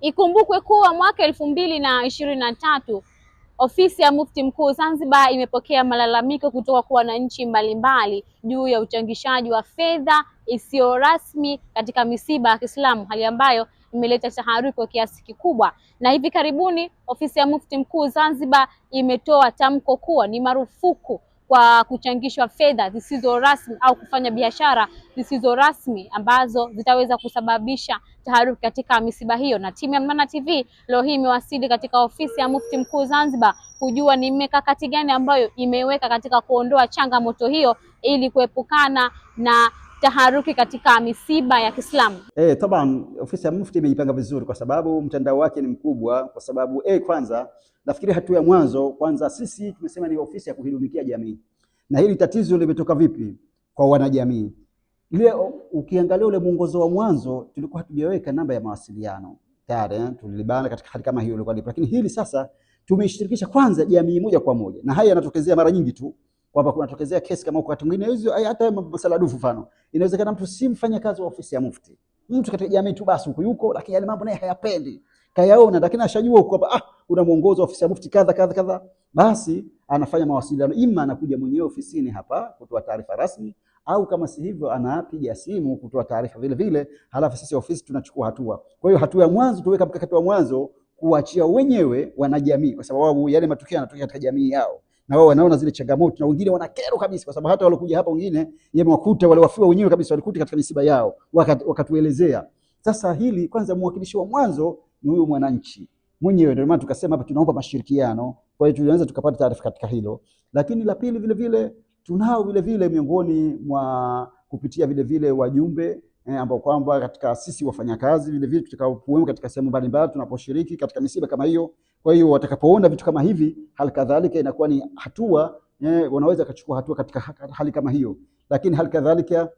Ikumbukwe kuwa mwaka 2023 ofisi ya Mufti Mkuu Zanzibar imepokea malalamiko kutoka kwa wananchi mbalimbali juu ya uchangishaji wa fedha isiyo rasmi katika misiba ya Kiislamu, hali ambayo imeleta taharuki kwa kiasi kikubwa. Na hivi karibuni ofisi ya Mufti Mkuu Zanzibar imetoa tamko kuwa ni marufuku kwa kuchangishwa fedha zisizo rasmi au kufanya biashara zisizo rasmi ambazo zitaweza kusababisha taharuki katika misiba hiyo. Na timu ya Mnana TV leo hii imewasili katika ofisi ya Mufti Mkuu Zanzibar kujua ni mikakati gani ambayo imeweka katika kuondoa changamoto hiyo ili kuepukana na taharuki katika misiba ya Kiislamu. Taban ofisi ya Mufti imeipanga vizuri kwa sababu mtandao wake ni mkubwa, kwa sababu kwanza nafikiri hatua ya mwanzo kwanza sisi tumesema ni ofisi ya kuhudumikia jamii. Na hili tatizo limetoka vipi kwa wanajamii? Leo ukiangalia ule mwongozo wa mwanzo tulikuwa hatujaweka namba ya mawasiliano. Tayari tulibana katika hali kama hiyo ilikuwa, lakini hili sasa tumeshirikisha kwanza jamii moja kwa moja. Na haya yanatokezea mara nyingi tu kwamba kunatokezea kesi kama wakati mwingine hizo hata masala dufu mfano. Inawezekana mtu si mfanya kazi wa ofisi ya Mufti. Mtu katika jamii tu basi yuko lakini yale mambo naye hayapendi. Kayaona lakini ashajua kwamba kuna mwongozo wa ofisi ya Mufti kadha. Basi anafanya mawasiliano, ima anakuja mwenyewe ofisini hapa kutoa taarifa rasmi, au kama si hivyo anapiga simu kutoa taarifa vile vile, halafu sisi ofisi tunachukua hatua. Kwa hiyo hatua ya mwanzo tuweka mkakati wa mwanzo kuachia wenyewe wanajamii, kwa sababu yale matukio yanatokea katika jamii yao na wao wanaona zile changamoto, na wengine wana kero kabisa, kwa sababu hata walokuja hapa wengine yamewakuta wale wafiwa wenyewe kabisa, walikuta katika misiba yao wakatuelezea. Sasa hili kwanza mwakilishi wa mwanzo ni huyu mwananchi mwenyewe, ndio maana tukasema hapa tunaomba mashirikiano. Kwa hiyo tulianza tukapata taarifa katika hilo, lakini la pili vile vile tunao vile vile miongoni mwa kupitia vile vile wajumbe ambao kwamba katika sisi wafanyakazi vile vile tutakapokuwa katika sehemu mbalimbali tunaposhiriki katika misiba kama hiyo. Kwa hiyo watakapoona vitu kama hivi, hali kadhalika inakuwa ni hatua wanaweza kuchukua hatua katika hali kama hiyo. Lakini hali kadhalika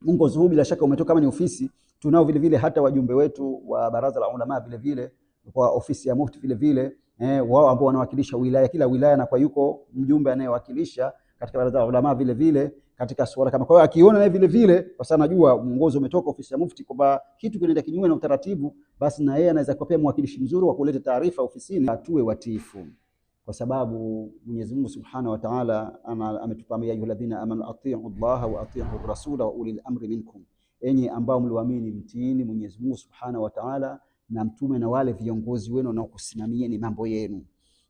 mwongozo huu bila shaka umetoka kama ni ofisi, tunao vile vile hata wajumbe wetu wa baraza la ulama vile vile kwa ofisi ya Mufti vile vile wao ambao wanawakilisha wilaya, kila wilaya na kwa yuko mjumbe anayewakilisha katika baraza la ulama vile vile katika swala kama. Kwa hiyo akiona na vile vile, kwa sababu najua mwongozo umetoka ofisi ya Mufti kwamba kitu kinaenda kinyume na utaratibu, basi na yeye anaweza kupea mwakilishi mzuri wa kuleta taarifa ofisini. Atuwe watiifu, kwa sababu Mwenyezi Mungu Subhanahu wa Ta'ala ametupambia ayyuhalladhina amanu atii'u Allaha wa atii'u rasula wa ulil amri minkum, enyi ambao mliamini mtiini Mwenyezi Mungu Subhanahu wa Ta'ala na mtume na wale viongozi wenu wanaokusimamia ni mambo yenu.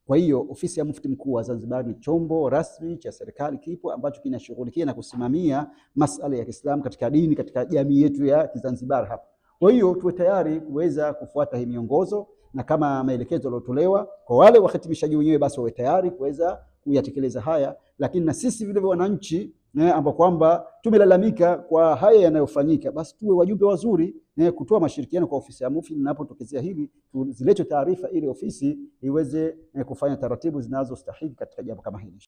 Kwa hiyo ofisi ya Mufti Mkuu wa Zanzibar ni chombo rasmi cha serikali kipo ambacho kinashughulikia na kusimamia masuala ya Kiislamu katika dini katika jamii yetu ya Kizanzibar hapa. Kwa hiyo tuwe tayari kuweza kufuata hii miongozo, na kama maelekezo yaliyotolewa kwa wale wahitimishaji wenyewe, basi wawe tayari kuweza kuyatekeleza haya. Lakini na sisi vile vile wananchi ambao kwamba tumelalamika kwa haya yanayofanyika, basi tuwe wajumbe wazuri kutoa mashirikiano kwa ofisi ya Mufti. Ninapotokezea hili zilete taarifa ili ofisi iweze kufanya taratibu zinazostahili katika jambo kama hili.